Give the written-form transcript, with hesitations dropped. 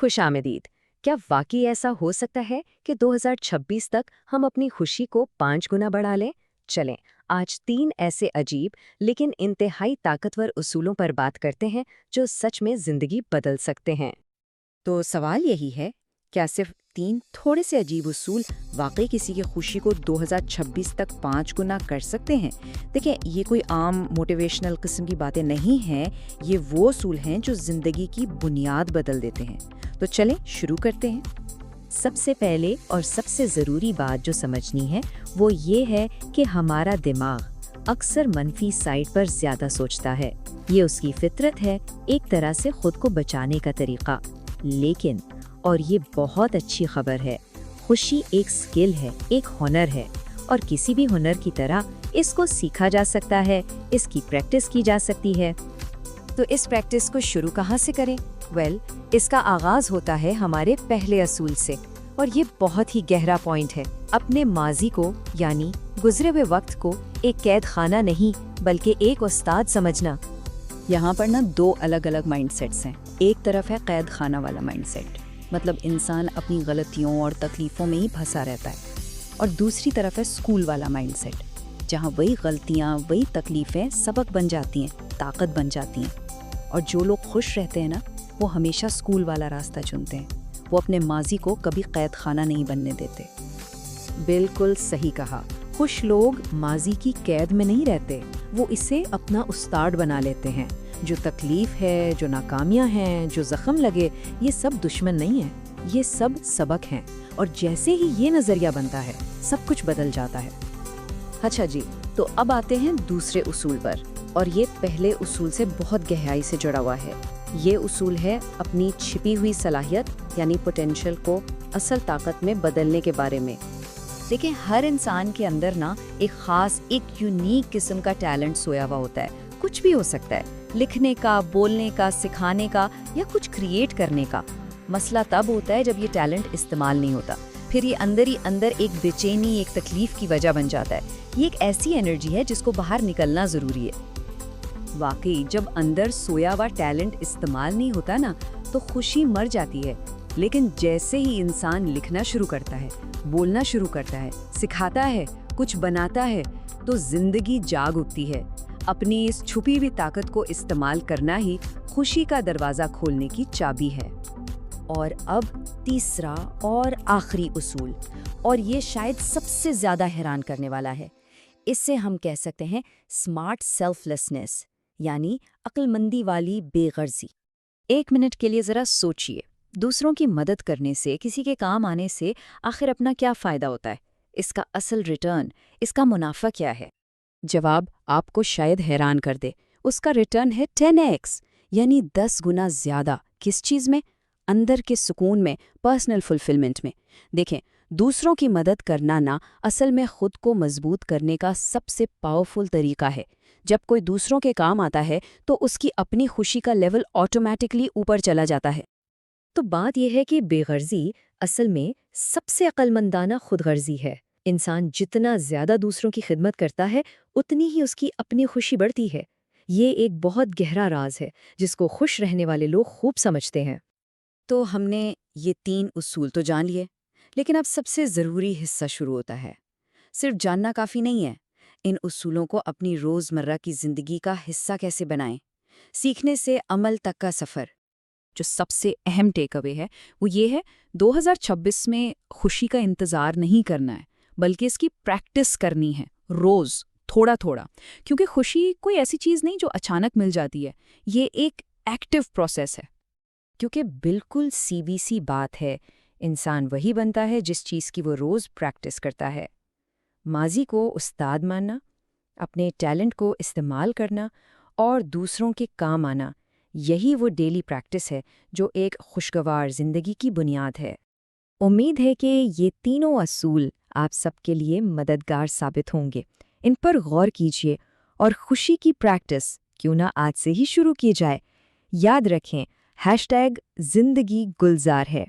خوش آمدید۔ کیا واقعی ایسا ہو سکتا ہے کہ 2026 تک ہم اپنی خوشی کو 5 گنا بڑھا لیں؟ چلیں آج 3 ایسے عجیب لیکن انتہائی طاقتور اصولوں پر بات کرتے ہیں جو سچ میں زندگی بدل سکتے ہیں۔ تو سوال یہی ہے، کیا صرف 3 تھوڑے سے عجیب اصول واقعی کسی کی خوشی کو 2026 تک 5 گنا کر سکتے ہیں؟ دیکھیں، یہ کوئی عام موٹیویشنل قسم کی باتیں نہیں ہیں، یہ وہ اصول ہیں جو زندگی کی بنیاد بدل دیتے ہیں۔ تو چلیں شروع کرتے ہیں۔ سب سے پہلے اور سب سے ضروری بات جو سمجھنی ہے وہ یہ ہے کہ ہمارا دماغ اکثر منفی سائڈ پر زیادہ سوچتا ہے۔ یہ اس کی فطرت ہے، ایک طرح سے خود کو بچانے کا طریقہ۔ لیکن اور یہ بہت اچھی خبر ہے، خوشی ایک سکل ہے، ایک ہنر ہے، اور کسی بھی ہنر کی طرح اس کو سیکھا جا سکتا ہے، اس کی پریکٹس کی جا سکتی ہے۔ تو اس پریکٹس کو شروع کہاں سے کریں؟ اس کا آغاز ہوتا ہے ہمارے پہلے اصول سے، اور یہ بہت ہی گہرا پوائنٹ ہے۔ اپنے ماضی کو یعنی گزرے ہوئے وقت کو ایک قید خانہ نہیں بلکہ ایک استاد سمجھنا۔ یہاں پر 2 الگ الگ مائنڈ سیٹس ہیں۔ ایک طرف ہے قید خانہ والا مائنڈ سیٹ، مطلب انسان اپنی غلطیوں اور تکلیفوں میں ہی پھنسا رہتا ہے، اور دوسری طرف ہے اسکول والا مائنڈ سیٹ، جہاں وہی غلطیاں، وہی تکلیفیں سبق بن جاتی ہیں، طاقت بن جاتی ہیں۔ اور جو لوگ خوش رہتے ہیں نا، وہ ہمیشہ اسکول والا راستہ چنتے ہیں، وہ اپنے ماضی کو کبھی قید خانہ نہیں بننے دیتے۔ بالکل صحیح کہا، خوش لوگ ماضی کی قید میں نہیں رہتے، وہ اسے اپنا استاد بنا لیتے ہیں۔ جو تکلیف ہے، جو ناکامیاں ہیں، جو زخم لگے، یہ سب دشمن نہیں ہیں، یہ سب سبق ہیں، اور جیسے ہی یہ نظریہ بنتا ہے سب کچھ بدل جاتا ہے۔ اچھا جی، تو اب آتے ہیں دوسرے اصول پر، اور یہ پہلے اصول سے بہت گہرائی سے جڑا ہوا ہے۔ یہ اصول ہے اپنی چھپی ہوئی صلاحیت یعنی پوٹینشل کو اصل طاقت میں بدلنے کے بارے میں۔ دیکھیں، ہر انسان کے اندر ایک خاص، ایک یونیک قسم کا ٹیلنٹ سویا ہوا ہوتا ہے۔ کچھ بھی ہو سکتا ہے، لکھنے کا، بولنے کا، سکھانے کا، یا کچھ کریٹ کرنے کا۔ مسئلہ تب ہوتا ہے جب یہ ٹیلنٹ استعمال نہیں ہوتا، پھر یہ اندر ہی اندر ایک بے چینی، ایک تکلیف کی وجہ بن جاتا ہے۔ یہ ایک ایسی انرجی ہے جس کو باہر نکلنا ضروری ہے۔ واقعی جب اندر سویا ہوا ٹیلنٹ استعمال نہیں ہوتا تو خوشی مر جاتی ہے، لیکن جیسے ہی انسان لکھنا شروع کرتا ہے، بولنا شروع کرتا ہے، سکھاتا ہے، کچھ بناتا ہے، تو زندگی جاگ اٹھتی ہے۔ اپنی اس چھپی ہوئی طاقت کو استعمال کرنا ہی خوشی کا دروازہ کھولنے کی چابی ہے۔ اور اب تیسرا اور آخری اصول، اور یہ شاید سب سے زیادہ حیران کرنے والا ہے۔ اس سے ہم کہہ سکتے ہیں اسمارٹ سیلف لیسنس، یعنی عقل مندی والی بے غرضی۔ 1 منٹ کے لیے ذرا سوچئے، دوسروں کی مدد کرنے سے، کسی کے کام آنے سے آخر اپنا کیا فائدہ ہوتا ہے؟ اس کا اصل ریٹرن، اس کا منافع کیا ہے؟ جواب آپ کو شاید حیران کر دے۔ اس کا ریٹرن ہے 10x، یعنی 10 گنا زیادہ۔ کس چیز میں؟ اندر کے سکون میں، پرسنل فلفلمنٹ میں۔ دیکھیں، دوسروں کی مدد کرنا اصل میں خود کو مضبوط کرنے کا سب سے پاورفل طریقہ ہے۔ جب کوئی دوسروں کے کام آتا ہے تو اس کی اپنی خوشی کا لیول آٹومیٹکلی اوپر چلا جاتا ہے۔ تو بات یہ ہے کہ بے غرضی اصل میں سب سے عقل مندانہ خود غرضی ہے۔ انسان جتنا زیادہ دوسروں کی خدمت کرتا ہے، اتنی ہی اس کی اپنی خوشی بڑھتی ہے۔ یہ ایک بہت گہرا راز ہے جس کو خوش رہنے والے لوگ خوب سمجھتے ہیں۔ تو ہم نے یہ 3 اصول تو جان لیے، لیکن اب سب سے ضروری حصہ شروع ہوتا ہے۔ صرف جاننا کافی نہیں ہے، ان اصولوں کو اپنی روزمرہ کی زندگی کا حصہ کیسے بنائیں؟ سیکھنے سے عمل تک کا سفر۔ جو سب سے اہم ٹیک اوے ہے وہ یہ ہے، 2026 میں خوشی کا انتظار نہیں کرنا ہے، بلکہ اس کی پریکٹس کرنی ہے، روز تھوڑا تھوڑا۔ کیونکہ خوشی کوئی ایسی چیز نہیں جو اچانک مل جاتی ہے، یہ ایک ایکٹیو پروسیس ہے۔ کیونکہ بالکل سی بات ہے، انسان وہی بنتا ہے جس چیز کی وہ روز پریکٹس کرتا ہے۔ ماضی کو استاد ماننا، اپنے ٹیلنٹ کو استعمال کرنا، اور دوسروں کے کام آنا، یہی وہ ڈیلی پریکٹس ہے جو ایک خوشگوار زندگی کی بنیاد ہے۔ امید ہے کہ یہ تینوں اصول آپ سب کے لیے مددگار ثابت ہوں گے۔ ان پر غور کیجیے اور خوشی کی پریکٹس کیوں نہ آج سے ہی شروع کی جائے۔ یاد رکھیں، #زندگی گلزار ہے۔